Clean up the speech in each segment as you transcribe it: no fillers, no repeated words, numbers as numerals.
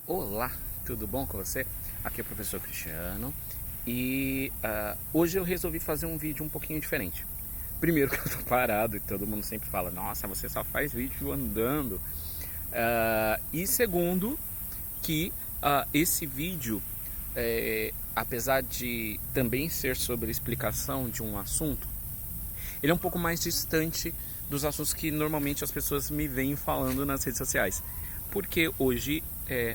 Olá, tudo bom com você? Aqui é o professor Cristiano e hoje eu resolvi fazer um vídeo um pouquinho diferente. Primeiro que eu tô parado e todo mundo sempre fala, nossa, você só faz vídeo andando. E segundo que esse vídeo, apesar de também ser sobre a explicação de um assunto, ele é um pouco mais distante dos assuntos que normalmente as pessoas me vêm falando nas redes sociais. Porque hoje,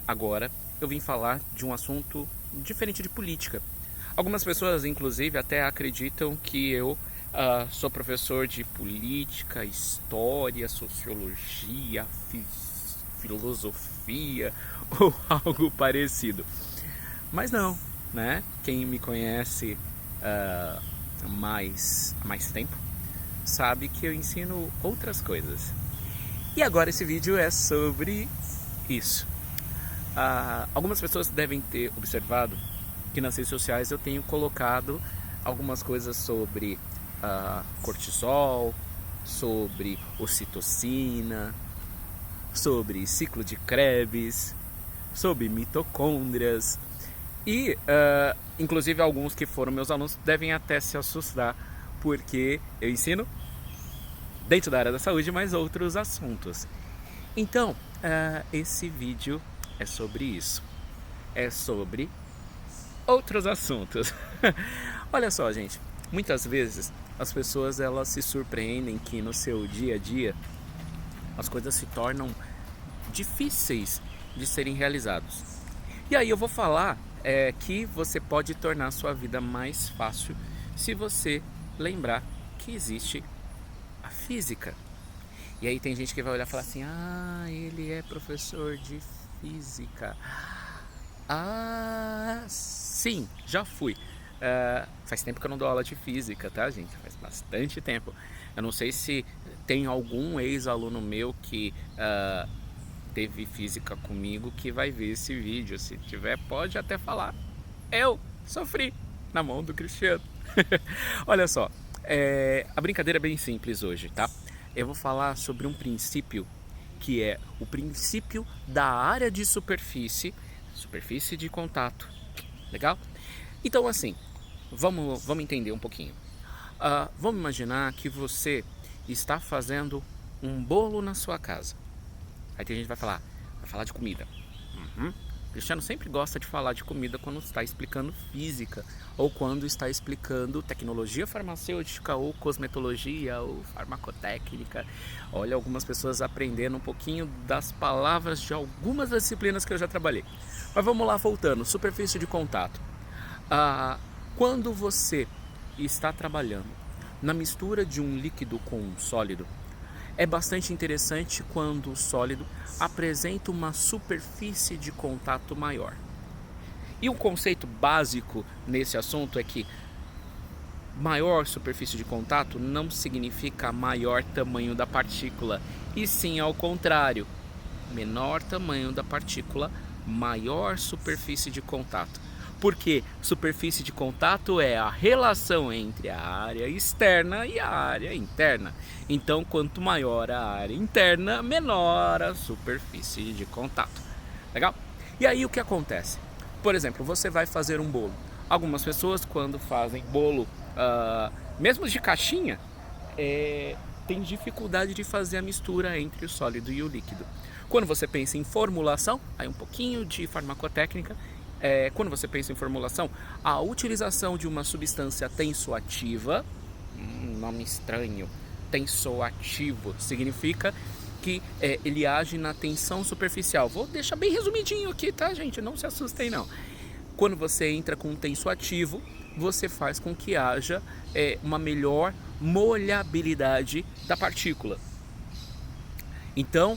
agora, eu vim falar de um assunto diferente de política. Algumas pessoas, inclusive, até acreditam que eu sou professor de política, história, sociologia, filosofia ou algo parecido. Mas não, né? Quem me conhece há mais tempo sabe que eu ensino outras coisas. E agora esse vídeo é sobre isso. Algumas pessoas devem ter observado que nas redes sociais eu tenho colocado algumas coisas sobre cortisol, sobre ocitocina, sobre ciclo de Krebs, sobre mitocôndrias. E, inclusive, alguns que foram meus alunos devem até se assustar, porque eu ensino dentro da área da saúde, mas outros assuntos. Então, esse vídeo é sobre isso. É sobre outros assuntos. Olha só, gente. Muitas vezes as pessoas elas se surpreendem que no seu dia a dia as coisas se tornam difíceis de serem realizadas. E aí eu vou falar que você pode tornar a sua vida mais fácil se você lembrar que existe a física. E aí tem gente que vai olhar e falar assim, ele é professor de física. Sim, já fui. Faz tempo que eu não dou aula de física, tá, gente? Faz bastante tempo. Eu não sei se tem algum ex-aluno meu que teve física comigo que vai ver esse vídeo. Se tiver, pode até falar. Eu sofri na mão do Cristiano. Olha só, a brincadeira é bem simples hoje, tá? Eu vou falar sobre um princípio que é o princípio da área de superfície de contato. Legal? Então, assim, vamos entender um pouquinho. Vamos imaginar que você está fazendo um bolo na sua casa. Aí tem gente que vai falar de comida. O Cristiano sempre gosta de falar de comida quando está explicando física ou quando está explicando tecnologia farmacêutica ou cosmetologia ou farmacotécnica. Olha, algumas pessoas aprendendo um pouquinho das palavras de algumas das disciplinas que eu já trabalhei. Mas vamos lá, voltando. Superfície de contato. Quando você está trabalhando na mistura de um líquido com um sólido, é bastante interessante quando o sólido apresenta uma superfície de contato maior. E um conceito básico nesse assunto é que maior superfície de contato não significa maior tamanho da partícula, e sim ao contrário, menor tamanho da partícula, maior superfície de contato. Porque superfície de contato é a relação entre a área externa e a área interna. Então, quanto maior a área interna, menor a superfície de contato. Legal? E aí o que acontece? Por exemplo, você vai fazer um bolo. Algumas pessoas, quando fazem bolo, mesmo de caixinha, tem dificuldade de fazer a mistura entre o sólido e o líquido. Quando você pensa em formulação, aí um pouquinho de farmacotécnica. Quando você pensa em formulação, a utilização de uma substância tensoativa, nome estranho, tensoativo, significa que ele age na tensão superficial. Vou deixar bem resumidinho aqui, tá, gente? Não se assustem, não. Quando você entra com um tensoativo, você faz com que haja uma melhor molhabilidade da partícula. Então,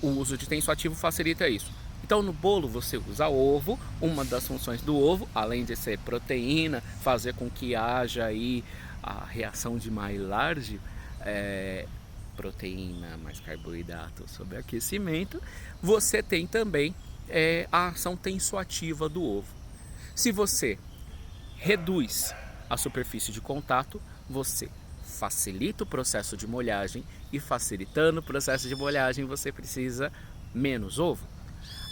o uso de tensoativo facilita isso. Então, no bolo você usa ovo. Uma das funções do ovo, além de ser proteína, fazer com que haja aí a reação de Maillard, proteína mais carboidrato sob aquecimento, você tem também a ação tensoativa do ovo. Se você reduz a superfície de contato, você facilita o processo de molhagem, e facilitando o processo de molhagem você precisa menos ovo.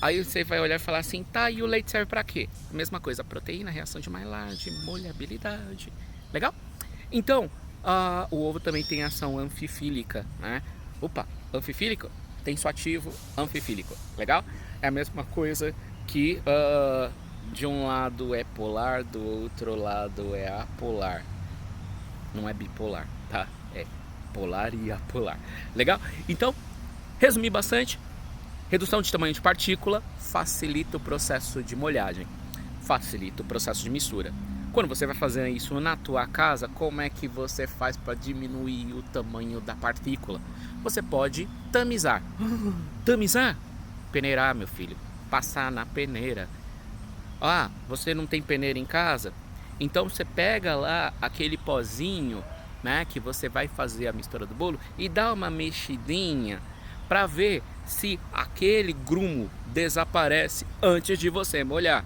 Aí você vai olhar e falar assim, tá, e o leite serve para quê? A mesma coisa, proteína, reação de Maillard, molhabilidade. Legal? Então, o ovo também tem ação anfifílica, né? Opa, anfifílico? Tem seu ativo anfifílico. Legal? É a mesma coisa que de um lado é polar, do outro lado é apolar. Não é bipolar, tá? É polar e apolar. Legal? Então, resumi bastante. Redução de tamanho de partícula facilita o processo de molhagem, facilita o processo de mistura. Quando você vai fazer isso na tua casa, como é que você faz para diminuir o tamanho da partícula? Você pode tamizar. Tamizar? Peneirar, meu filho. Passar na peneira. Ah, você não tem peneira em casa? Então você pega lá aquele pozinho, né, que você vai fazer a mistura do bolo e dá uma mexidinha para ver se aquele grumo desaparece antes de você molhar.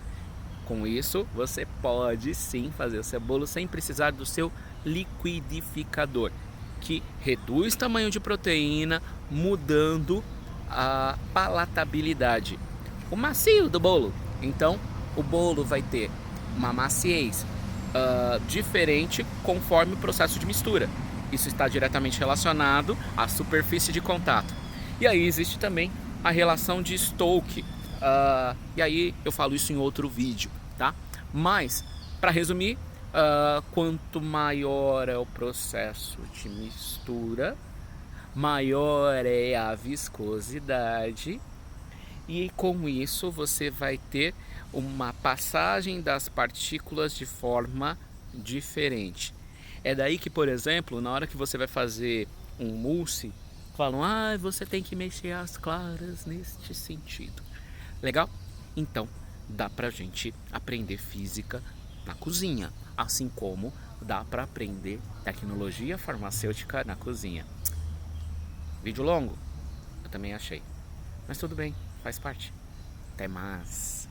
Com isso, você pode sim fazer o seu bolo sem precisar do seu liquidificador, que reduz o tamanho de proteína, mudando a palatabilidade, o macio do bolo. Então, o bolo vai ter uma maciez diferente conforme o processo de mistura. Isso está diretamente relacionado à superfície de contato. E aí existe também a relação de Stokes. E aí eu falo isso em outro vídeo, tá? Mas, para resumir, quanto maior é o processo de mistura, maior é a viscosidade, e com isso você vai ter uma passagem das partículas de forma diferente. É daí que, por exemplo, na hora que você vai fazer um mousse, falam, você tem que mexer as claras neste sentido. Legal? Então, dá pra gente aprender física na cozinha, assim como dá pra aprender tecnologia farmacêutica na cozinha. Vídeo longo? Eu também achei. Mas tudo bem, faz parte. Até mais.